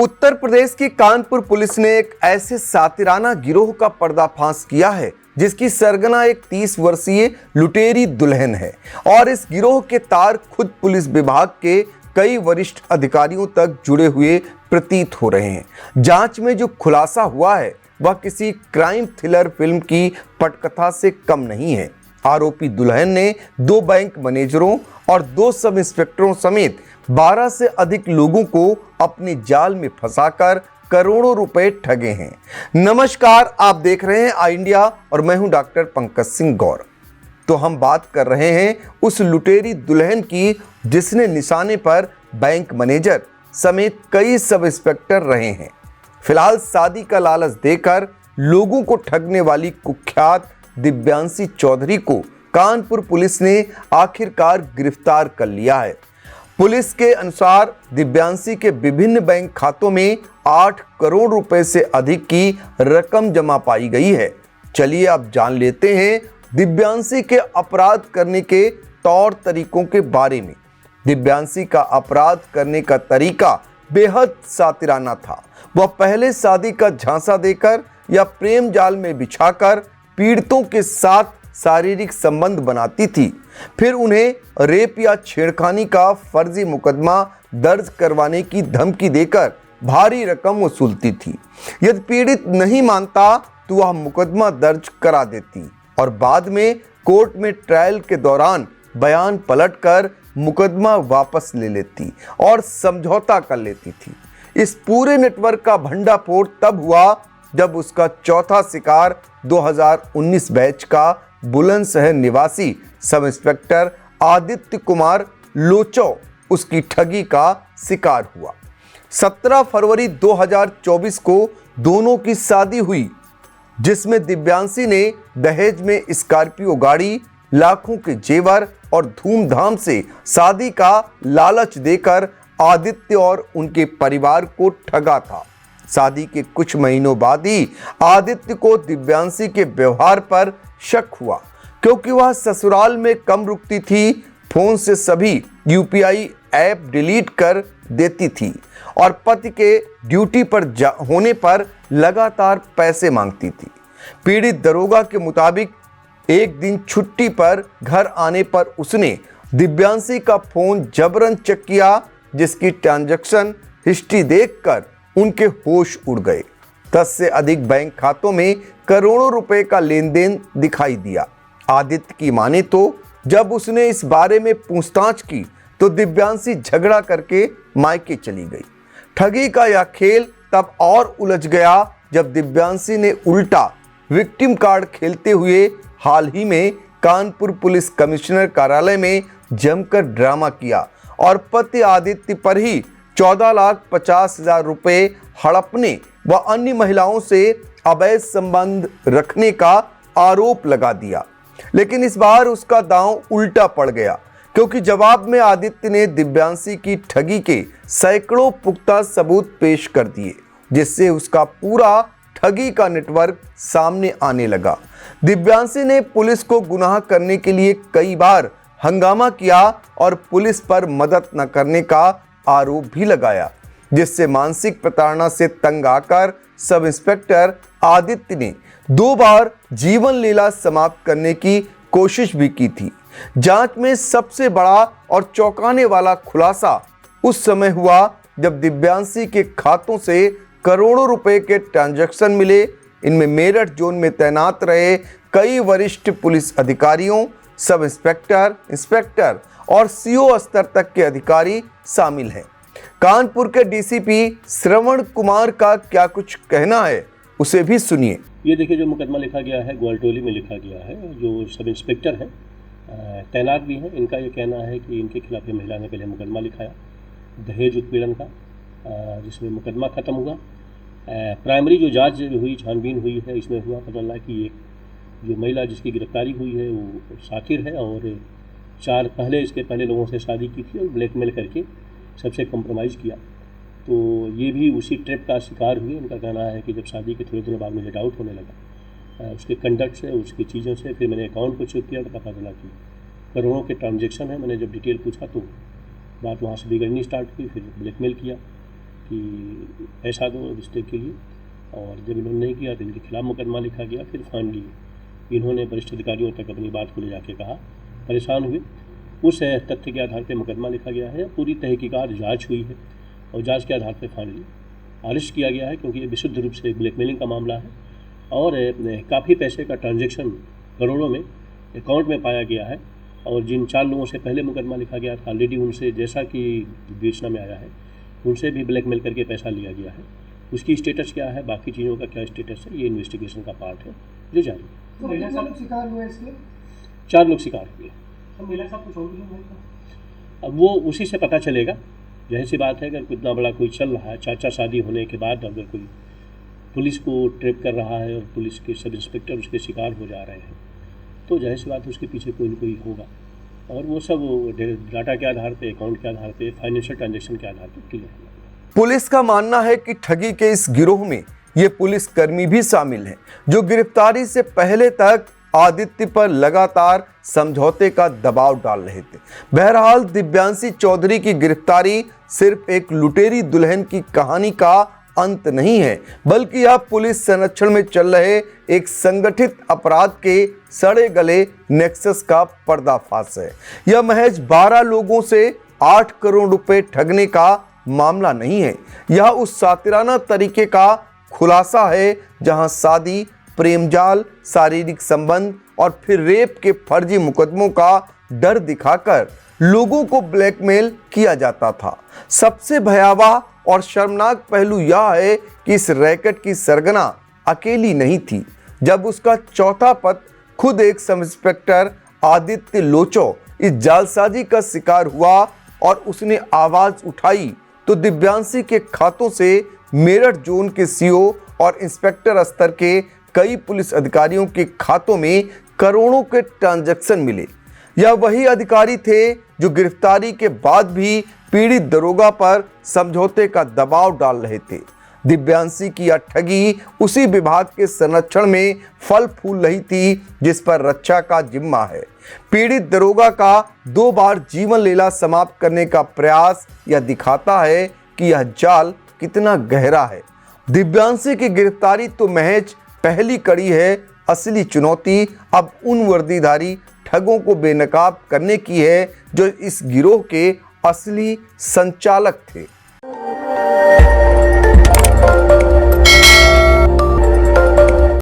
उत्तर प्रदेश की कानपुर पुलिस ने एक ऐसे सातिराना गिरोह का पर्दाफाश किया है जिसकी सरगना एक 30 वर्षीय लुटेरी दुल्हन है और इस गिरोह के तार खुद पुलिस विभाग के कई वरिष्ठ अधिकारियों तक जुड़े हुए प्रतीत हो रहे हैं। जांच में जो खुलासा हुआ है वह किसी क्राइम थ्रिलर फिल्म की पटकथा से कम नहीं है। आरोपी दुल्हन ने 2 बैंक मैनेजरों और 2 सब इंस्पेक्टरों समेत 12 से अधिक लोगों को अपने जाल में फंसाकर करोड़ों रुपए ठगे हैं। नमस्कार, आप देख रहे हैं आई इंडिया और मैं हूं डॉक्टर पंकज सिंह गौर। तो हम बात कर रहे हैं उस लुटेरी दुल्हन की जिसने निशाने पर बैंक मैनेजर समेत कई सब इंस्पेक्टर रहे हैं। फिलहाल शादी का लालच देकर लोगों को ठगने वाली कुख्यात दिव्यांशी चौधरी को कानपुर पुलिस ने आखिरकार गिरफ्तार कर लिया है। पुलिस के अनुसार दिव्यांशी के विभिन्न बैंक खातों में 8 करोड़ रुपए से अधिक की रकम जमा पाई गई है। चलिए अब जान लेते हैं दिव्यांशी के अपराध करने के तौर तरीकों के बारे में। दिव्यांशी का अपराध करने का तरीका बेहद सातिराना था। वह पहले शादी का झांसा देकर या प्रेम जाल में बिछाकर पीड़ितों के साथ शारीरिक संबंध बनाती थी, फिर उन्हें रेप या छेड़खानी का फर्जी मुकदमा दर्ज करवाने की धमकी देकर भारी रकम वसूलती थी। यदि पीड़ित नहीं मानता तो वह मुकदमा दर्ज करा देती और बाद में कोर्ट में ट्रायल के दौरान बयान पलटकर मुकदमा वापस ले लेती और समझौता कर लेती थी। इस पूरे नेटवर्क का भंडाफोड़ तब हुआ जब उसका चौथा शिकार 2019 बैच का बुलंदशहर निवासी सब इंस्पेक्टर आदित्य कुमार लोचो उसकी ठगी का शिकार हुआ। 17 फरवरी 2024 को दोनों की शादी हुई, जिसमें दिव्यांशी ने दहेज में स्कॉर्पियो गाड़ी, लाखों के जेवर और धूमधाम से शादी का लालच देकर आदित्य और उनके परिवार को ठगा था। शादी के कुछ महीनों बाद ही आदित्य को दिव्यांशी के व्यवहार पर शक हुआ, क्योंकि वह ससुराल में कम रुकती थी, फोन से सभी यूपीआई ऐप डिलीट कर देती थी और पति के ड्यूटी पर होने पर लगातार पैसे मांगती थी। पीड़ित दरोगा के मुताबिक एक दिन छुट्टी पर घर आने पर उसने दिव्यांशी का फोन जबरन चेक किया, जिसकी ट्रांजैक्शन हिस्ट्री देखकर उनके होश उड़ गए। 10 से अधिक बैंक खातों में करोड़ों रुपए का लेन देन दिखाई दिया। आदित्य की माने तो जब उसने इस बारे में पूछताछ की तो दिव्यांशी झगड़ा करके मायके चली गई। ठगी का यह खेल तब और उलझ गया जब दिव्यांशी ने उल्टा विक्टिम कार्ड खेलते हुए हाल ही में कानपुर पुलिस कमिश्नर कार्यालय में जमकर ड्रामा किया और पति आदित्य पर ही 14,50,000 रुपए हड़पने व अन्य महिलाओं से अवैध संबंध रखने का आरोप लगा दिया। लेकिन इस बार उसका दांव उल्टा पड़ गया, क्योंकि जवाब में आदित्य ने दिव्यांशी की ठगी के सैकड़ों पुख्ता सबूत पेश कर दिए, जिससे उसका पूरा ठगी का नेटवर्क सामने आने लगा। दिव्यांशी ने पुलिस को गुनाह करने के लिए कई बार हंगामा किया और पुलिस पर मदद न करने का आरोप भी लगाया, जिससे मानसिक प्रताड़ना से तंग आकर सब इंस्पेक्टर आदित्य ने 2 बार जीवन लीला समाप्त करने की कोशिश भी की थी। जांच में सबसे बड़ा और चौंकाने वाला खुलासा उस समय हुआ जब दिव्यांशी के खातों से करोड़ों रुपए के ट्रांजैक्शन मिले। इनमें मेरठ जोन में तैनात रहे कई वरिष्ठ पुलिस अधिकारियों, सब इंस्पेक्टर, इंस्पेक्टर और सीओ स्तर तक के अधिकारी शामिल हैं। कानपुर के डीसीपी श्रवण कुमार का क्या कुछ कहना है, उसे भी सुनिए। ये देखिए, जो मुकदमा लिखा गया है ग्वालटोली में लिखा गया है। जो सब इंस्पेक्टर हैं तैनात भी हैं, इनका ये कहना है कि इनके खिलाफ ये महिला ने पहले मुकदमा लिखाया दहेज उत्पीड़न का, जिसमें मुकदमा ख़त्म हुआ। प्राइमरी जो जांच हुई, छानबीन हुई है, इसमें हुआ पता चला कि एक जो महिला जिसकी गिरफ्तारी हुई है वो शातिर है और 4 इसके पहले लोगों से शादी की थी और ब्लैकमेल करके सबसे कॉम्प्रोमाइज़ किया। तो ये भी उसी ट्रिप का शिकार हुए। इनका कहना है कि जब शादी के थोड़े दिनों बाद मुझे डाउट होने लगा उसके कंडक्ट से, उसकी चीज़ों से, फिर मैंने अकाउंट को चेक किया तो पता चला कि करोड़ों के ट्रांजेक्शन है। मैंने जब डिटेल पूछा तो बात वहाँ से बिगड़नी स्टार्ट हुई, फिर ब्लैकमेल किया कि पैसा दो रिश्ते के लिए, और जब इन्होंने नहीं किया तो इनके खिलाफ मुकदमा लिखा गया। फिर फाइनली इन्होंने वरिष्ठ अधिकारियों तक अपनी बात को ले जाके कहा, परेशान हुए, उस तथ्य के आधार पर मुकदमा लिखा गया है। पूरी तहकीकात जाँच हुई है और जाँच के आधार पर फाइनली अरेस्ट किया गया है, क्योंकि ये विशुद्ध रूप से ब्लैकमेलिंग का मामला है और काफ़ी पैसे का ट्रांजैक्शन करोड़ों में अकाउंट में पाया गया है। और जिन 4 लोगों से पहले मुकदमा लिखा गया था, ऑलरेडी उनसे, जैसा कि विवेचना में आया है, उनसे भी ब्लैकमेल करके पैसा लिया गया है। उसकी स्टेटस क्या है, बाकी चीज़ों का क्या स्टेटस है, ये इन्वेस्टिगेशन का पार्ट है जो जारी है। तो कितने लोग शिकार हुए इसके? 4 लोग शिकार हुए। तो मेला साहब कुछ और भी लोग? अब वो उसी से पता चलेगा। जाहिर सी बात है, अगर इतना बड़ा कोई चल रहा है, चाचा शादी होने के बाद अगर कोई पुलिस को ट्रैप कर रहा है और पुलिस के सब इंस्पेक्टर उसके शिकार हो जा रहे हैं, तो जाहिर सी बात है उसके पीछे कोई न कोई होगा। और वो सब डाटा के आधार पे, अकाउंट के आधार पे, फाइनेंशियल ट्रांजैक्शन के आधार पे क्लियर होगा। पुलिस का मानना है कि ठगी के इस गिरोह में ये पुलिस कर्मी भी शामिल हैं, जो गिरफ्तारी से पहले तक आदित्य पर लगातार समझौते का दबाव डाल रहे थे। बहरहाल दिव्यांशी चौधरी की गिरफ्तारी सिर्फ एक लुटेरी दुल्हन की कहानी का अंत नहीं है, बल्कि यह पुलिस संरक्षण में चल रहे एक संगठित अपराध के सड़े गले नेक्सस का पर्दाफाश है। यह महज 12 लोगों से 8 करोड़ रुपए ठगने का मामला नहीं है, यह उस सातिराना तरीके का खुलासा है जहां शादी, प्रेमजाल, शारीरिक संबंध और फिर रेप के फर्जी मुकदमों का डर दिखाकर लोगों को ब्लैकमेल किया जाता था। सबसे भयावह और शर्मनाक पहलू यह है कि इस रैकेट की सरगना अकेली नहीं थी। जब उसका चौथा पति खुद एक सब इंस्पेक्टर आदित्य लोचो इस जालसाजी का शिकार हुआ और उसने आवाज उठाई, तो दिव्यांशी के खातों से मेरठ जोन के सीओ और इंस्पेक्टर स्तर के कई पुलिस अधिकारियों के खातों में करोड़ों के ट्रांजैक्शन मिले। यह वही अधिकारी थे जो गिरफ्तारी के बाद भी पीड़ित दरोगा पर समझौते का दबाव डाल रहे थे। दिव्यांशी की यह ठगी उसी विभाग के संरक्षण में फल फूल रही थी जिस पर रक्षा का जिम्मा है। पीड़ित दरोगा का 2 बार जीवन लीला समाप्त करने का प्रयास यह दिखाता है कि यह जाल कितना गहरा है। दिव्यांशी की गिरफ्तारी तो महज पहली कड़ी है, असली चुनौती अब उन वर्दीधारी ठगों को बेनकाब करने की है जो इस गिरोह के असली संचालक थे।